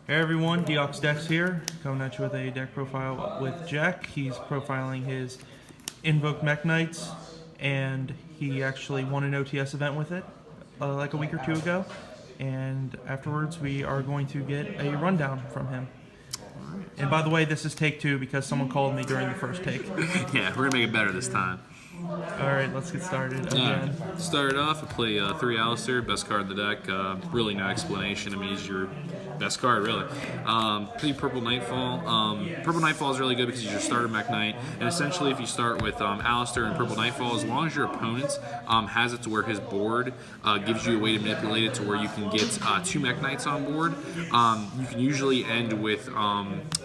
Hey everyone, Deox Dex here, coming at you with a deck profile with Jack. He's profiling his Invoked Mekk-Knights, and he actually won an OTS event with it like a week or two ago. And afterwards, we are going to get a rundown from him. And by the way, this is take 2 because someone called me during the first take. Yeah, we're gonna make it better this time. Alright, let's get started again. Started off, I play 3 Alistair, best card of the deck. Really no explanation. I mean, he's your best card, really. Play Purple Nightfall. Purple Nightfall is really good because he's your starter Mekk-Knight. And essentially, if you start with Alistair and Purple Nightfall, as long as your opponent has it to where his board gives you a way to manipulate it to where you can get 2 Mekk-Knights on board, you can usually end with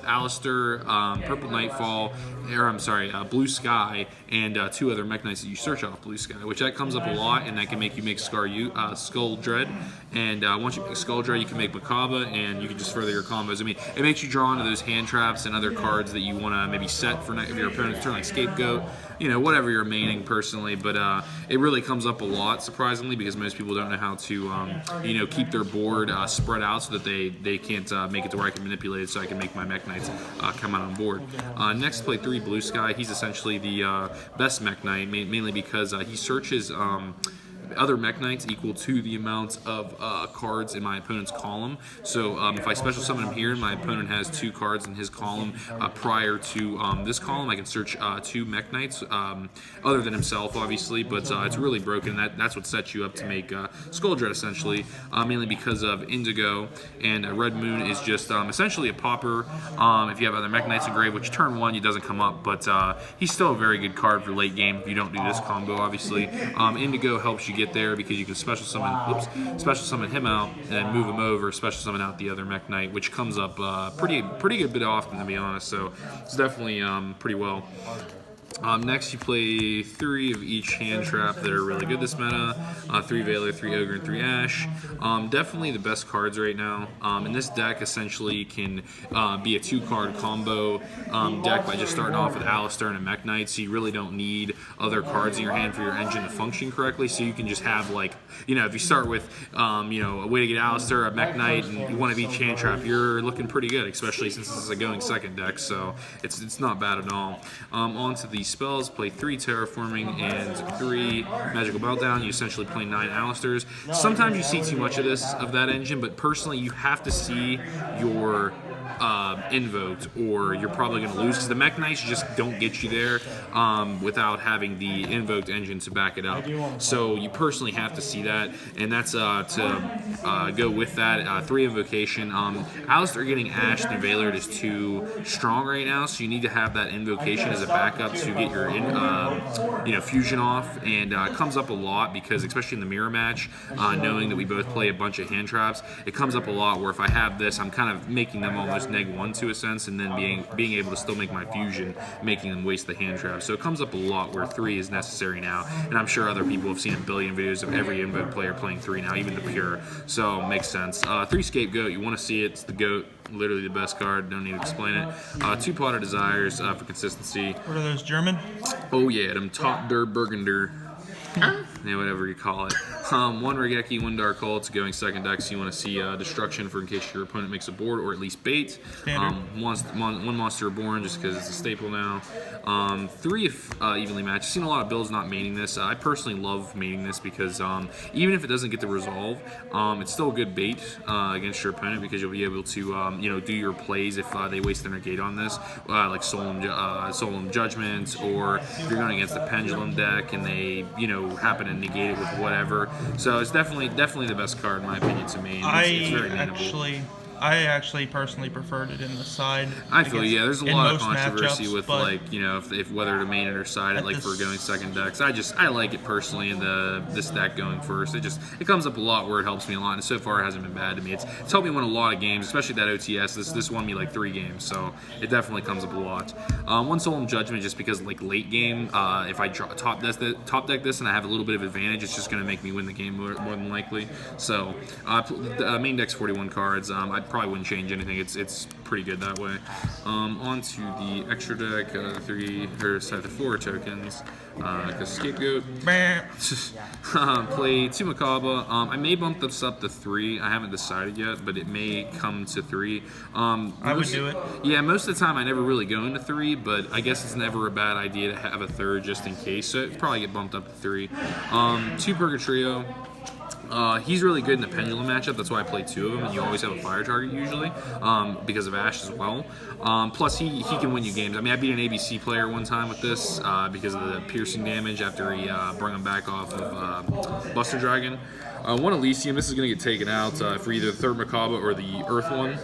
Alistair, Purple Nightfall, or I'm sorry, Blue Sky, and 2 other Mekk-Knights that you search off Blue Sky, which that comes up a lot, and that can make you make Skull Dread. And once you make Skull Dread, you can make Macabre, and you can just further your combos. I mean, it makes you draw into those hand traps and other cards that you want to maybe set for if your opponent's turn, like Scapegoat, you know, whatever you're maining personally. But it really comes up a lot, surprisingly, because most people don't know how to, you know, keep their board spread out so that they can't make it to where I can manipulate it so I can make my Mekk-Knights come out on board. Next, play 3 Blue Sky. He's essentially the best Mekk-Knight, mainly because he searches other Mekk-Knights equal to the amount of cards in my opponent's column. So if I special summon him here and my opponent has 2 cards in his column prior to this column, I can search 2 Mekk-Knights other than himself, obviously, but it's really broken. That's what sets you up to make Skull Dread, essentially, mainly because of Indigo, and Red Moon is just essentially a popper. If you have other Mekk-Knights in grave, which turn 1 he doesn't come up, but he's still a very good card for late game if you don't do this combo, obviously. Indigo helps you get there because you can special summon him out and then move him over, special summon out the other Mekk-Knight, which comes up pretty good bit often, to be honest. So it's definitely pretty well. Next, you play 3 of each hand trap that are really good this meta. 3 Veiler, 3 Ogre, and 3 Ash. Definitely the best cards right now. And this deck essentially can be a 2-card combo deck by just starting off with Alistair and a Mekk-Knight, so you really don't need other cards in your hand for your engine to function correctly. So you can just have, like, you know, if you start with, you know, a way to get Alistair, a Mekk-Knight, and 1 of each hand trap, you're looking pretty good, especially since this is a going second deck, so it's not bad at all. On to the spells, play 3 Terraforming and 3 Magical Meltdown. You essentially play 9 Alistairs. Sometimes you see too much of that engine, but personally you have to see your Invoked, or you're probably going to lose, because the Mekk-Knights just don't get you there without having the Invoked engine to back it up. So you personally have to see that, and that's to go with that. 3 Invocation. Alistair getting Ash and Veiler is too strong right now, so you need to have that Invocation as a backup to get your you know, fusion off, and it comes up a lot because, especially in the mirror match, knowing that we both play a bunch of hand traps, it comes up a lot where if I have this, I'm kind of making them almost -1 to a sense, and then being able to still make my fusion, making them waste the hand trap. So it comes up a lot where 3 is necessary now, and I'm sure other people have seen a billion videos of every Invoke player playing 3 now, even the pure, so it makes sense. 3 Scapegoat, you want to see it, it's the GOAT, literally the best card, don't need to explain it. 2 Pot of Desires for consistency. What are those, German? Oh yeah, them Top Der Burgunder. Yeah, whatever you call it. 1 Regeki, 1 Dark Hole. It's a going second deck, so you want to see destruction for in case your opponent makes a board, or at least bait. One Monster Reborn, just because it's a staple now. 3 if evenly matched. I've seen a lot of builds not maining this. I personally love maining this because even if it doesn't get the resolve, it's still a good bait against your opponent, because you'll be able to you know, do your plays if they waste their negate on this, like Solemn Judgment, or if you're going against the Pendulum deck and they, you know, happen to negate it with whatever. So it's definitely the best card in my opinion to me. It's very mainable. I actually personally preferred it in the side. I feel, yeah, there's a lot of controversy with, like, you know, if whether to main it or side it, like for going second decks. I like it personally in this deck going first. It comes up a lot where it helps me a lot, and so far it hasn't been bad to me. It's helped me win a lot of games, especially that OTS. This won me like 3 games, so it definitely comes up a lot. 1 Solemn Judgment, just because like late game, if I top deck this and I have a little bit of advantage, it's just going to make me win the game more than likely. So main deck's 41 cards. probably wouldn't change anything. It's pretty good that way. On to the extra deck, the 4 tokens. Because Scapegoat. Play 2 Macabre. I may bump this up to 3. I haven't decided yet, but it may come to 3. I would do it. Yeah, most of the time I never really go into 3, but I guess it's never a bad idea to have a 3rd just in case. So it'd probably get bumped up to 3. 2 Purgatrio. He's really good in the Pendulum matchup. That's why I play 2 of them, and you always have a fire target usually because of Ash as well. Plus, he can win you games. I mean, I beat an ABC player one time with this because of the piercing damage after he brought him back off of Buster Dragon. 1 Elysium. This is going to get taken out for either the 3rd Macabre or the Earth one.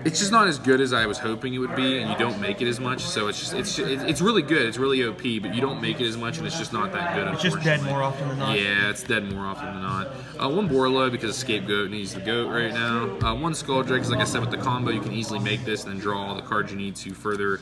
It's just not as good as I was hoping it would be, and you don't make it as much. So it's really good. It's really OP, but you don't make it as much, and it's just not that good. It's just dead more often than not. Yeah, it's dead more often than not. 1 Borla because Scapegoat needs the goat right now. 1 Skull Drake, because like I said with the combo, you can easily make this and then draw all the cards you need to further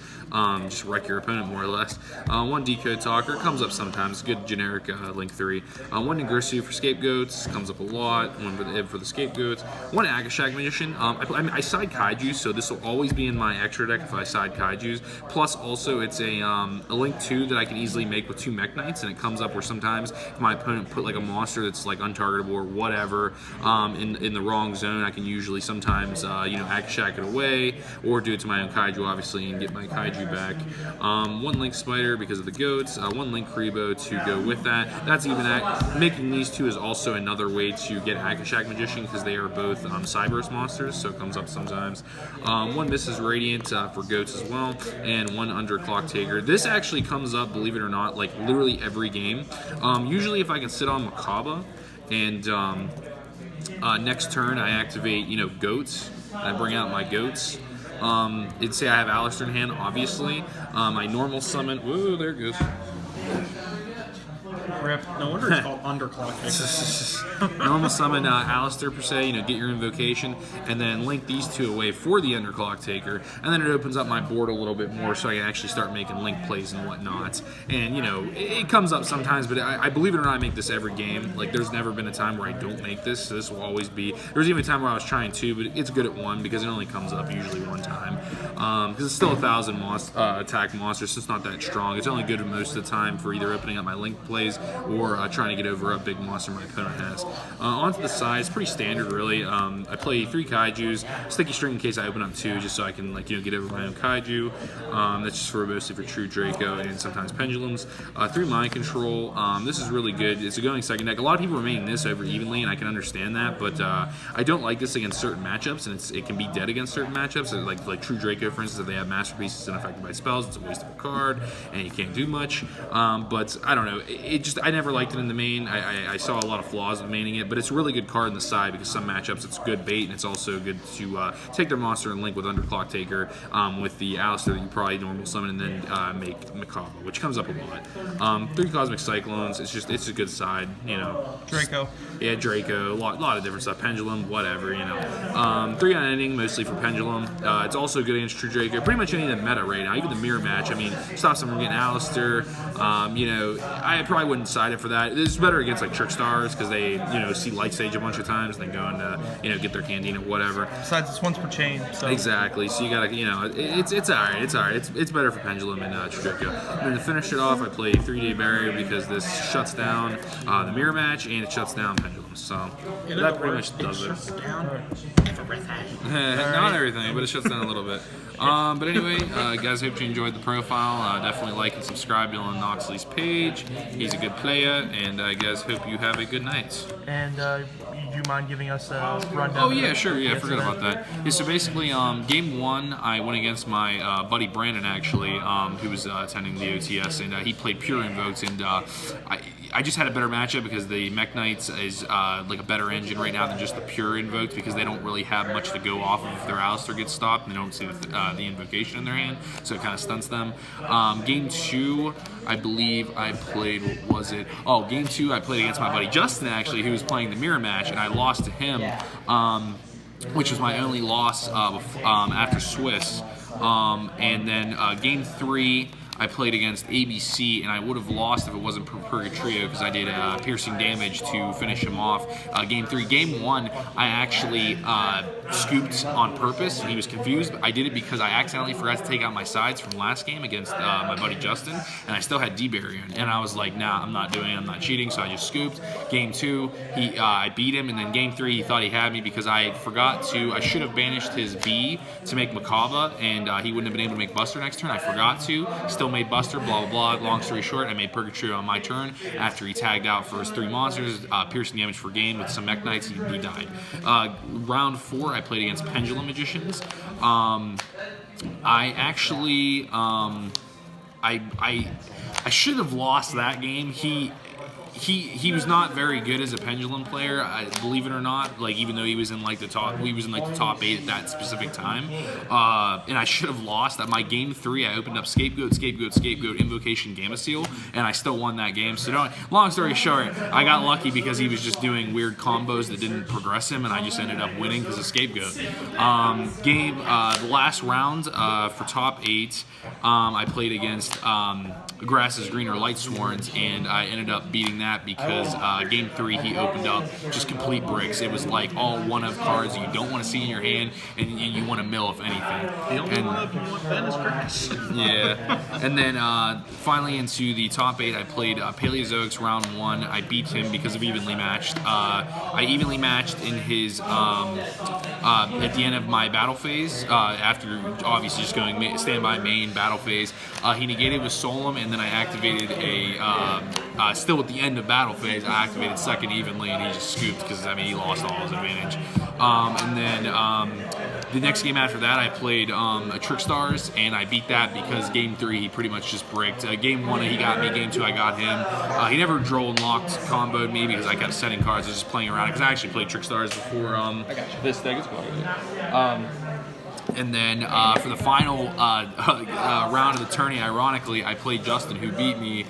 just wreck your opponent more or less. 1 Decode Talker comes up sometimes. Good generic Link 3. 1 Ningirsu for Scapegoats comes up a lot. 1 for the Ib for the Scapegoats. 1 Akashak Magician. I side Kaiju, so this will always be in my extra deck if I side Kaijus. Plus, also it's a Link 2 that I can easily make with 2 Mekk-Knights, and it comes up where sometimes if my opponent put like a monster that's like untargetable or whatever in the wrong zone, I can usually sometimes Akashak it away or do it to my own Kaiju obviously and get my Kaiju back. 1 Link Spider because of the goats. 1 Link Kuribo to go with that. That's even making these 2 is also another way to get Akashak Magician because they are both Cyberse monsters, so it comes up sometimes. 1 Mrs. Radiant for goats as well, and 1 Underclock Taker. This actually comes up, believe it or not, like literally every game. Usually if I can sit on Macabre and next turn I activate, goats, and I bring out my goats. It'd say I have Alistair in hand, obviously. I normal summon. Whoa, there it goes. Rip. No wonder it's called Underclock. Normal summon Alistair per se, get your invocation, and then link these 2 away for the Underclock Taker, and then it opens up my board a little bit more so I can actually start making link plays and whatnot. And it comes up sometimes, but I believe it or not, I make this every game. Like there's never been a time where I don't make this, so this will always be. There's even a time where I was trying 2, but it's good at 1 because it only comes up usually 1 time. Because it's still 1,000 attack monsters, so it's not that strong. It's only good most of the time for either opening up my link plays or trying to get over a big monster my opponent has. Onto the side, it's pretty standard really. I play 3 Kaijus, Sticky String in case I open up 2, just so I can get over my own Kaiju. That's just mostly for True Draco and sometimes Pendulums. 3 Mind Control. This is really good. It's a going second deck. A lot of people are making this over evenly, and I can understand that, but I don't like this against certain matchups, and it can be dead against certain matchups. Like True Draco, for instance, if they have Masterpieces and affected by spells, it's a waste of a card, and you can't do much. But I don't know. I never liked it in the main. I saw a lot of flaws in maining it, but it's a really good card in the side because some matchups it's good bait, and it's also good to take their monster and link with Underclock Taker with the Alistair that you probably normal summon and then make Macabre, which comes up a lot. 3 Cosmic Cyclones. It's a good side, Draco. Yeah, Draco. A lot of different stuff. Pendulum, whatever, 3 Unending, mostly for Pendulum. It's also good against True Draco. Pretty much any of the meta right now, even the mirror match. I mean, stops them from getting Alistair. I probably wouldn't side it for that. It's better against like Trick Stars because they, see Light Stage a bunch of times and then go into, get their Cantina, whatever. Besides, it's once per chain. So. Exactly. So you gotta, it's alright. It's alright. It's better for Pendulum and True Draco. And then to finish it off, I play 3-Day Barrier because this shuts down the mirror match and it shuts down Pendulum. So that pretty much does it. Down everything. Not everything, but it shuts down a little bit. But anyway, guys, hope you enjoyed the profile. Definitely like and subscribe to on Noxley's page. He's a good player, and guys, hope you have a good night. And do you mind giving us a rundown? Oh yeah, sure. Yeah, I forgot about that. Yeah, so basically, game 1, I went against my buddy Brandon actually, who was attending the OTS, and he played Pure Invoked, and I just had a better matchup because the Mekk-Knights is like a better engine right now than just the Pure Invoked because they don't really have much to go off of if their Alistair gets stopped and they don't see the invocation in their hand, so it kind of stunts them. Game 2, I believe I played, what was it? Oh, game 2 I played against my buddy Justin actually, who was playing the mirror match, and I lost to him, which was my only loss after Swiss. And then game 3, I played against ABC, and I would have lost if it wasn't for Purgatrio because I did piercing damage to finish him off. Game 3. Game 1, I actually scooped on purpose. He was confused. I did it because I accidentally forgot to take out my sides from last game against my buddy Justin, and I still had D-Barrier in. And I was like, nah, I'm not doing it. I'm not cheating, so I just scooped. Game 2, I beat him, and then Game 3, he thought he had me because I forgot to. I should have banished his B to make Makaba, and he wouldn't have been able to make Buster next turn. I forgot to. Still made Buster, blah, blah, blah. Long story short, I made Purgatrio on my turn after he tagged out for his 3 monsters, piercing damage for game with some Mekk-Knights. He died. Round 4, I played against Pendulum Magicians. I actually, I should have lost that game. He was not very good as a Pendulum player, believe it or not. Like, even though he was in like the top 8 at that specific time, and I should have lost. At my game 3, I opened up Scapegoat, Invocation, Gamma-Seal, and I still won that game. So, long story short, I got lucky because he was just doing weird combos that didn't progress him, and I just ended up winning because of Scapegoat. The last round for top 8, I played against Grass is Greener, Light Sworns, and I ended up beating that because game 3 he opened up just complete bricks. It was like all one-of cards you don't want to see in your hand, and you want to mill if anything. The only one-of you want then is Grass. Yeah, and then finally into the top 8, I played Paleozoics round 1. I beat him because of evenly matched. I evenly matched in his at the end of my battle phase. After obviously just going standby main battle phase, he negated with Solemn, and then I activated still at the end of battle phase, I activated second evenly, and he just scooped because, I mean, he lost all his advantage. And then the next game after that, I played a Trickstars, and I beat that because game 3, he pretty much just bricked. Game 1, he got me. Game 2, I got him. He never droll and locked comboed me because I kept setting cards. I was just playing around because I actually played Trickstars before this deck is called. And then for the final round of the tourney, ironically, I played Justin, who beat me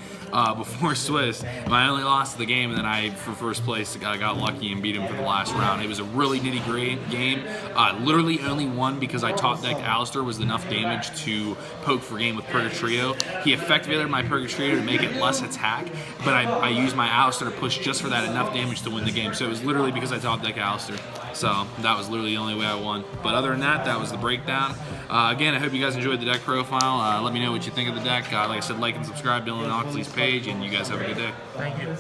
before Swiss. I only lost the game, and then I, for first place, got lucky and beat him for the last round. It was a really nitty-gritty game. Literally only won because I top decked Alistair was enough damage to poke for game with Purgatrio. He effectivated my Purgatrio to make it less attack, but I used my Alistair to push just for that enough damage to win the game. So it was literally because I top decked Alistair. So that was literally the only way I won. But other than that, that was the breakdown. Again, I hope you guys enjoyed the deck profile. Let me know what you think of the deck. Like I said, like and subscribe to Dylan Oxley's page, and you guys have a good day. Thank you.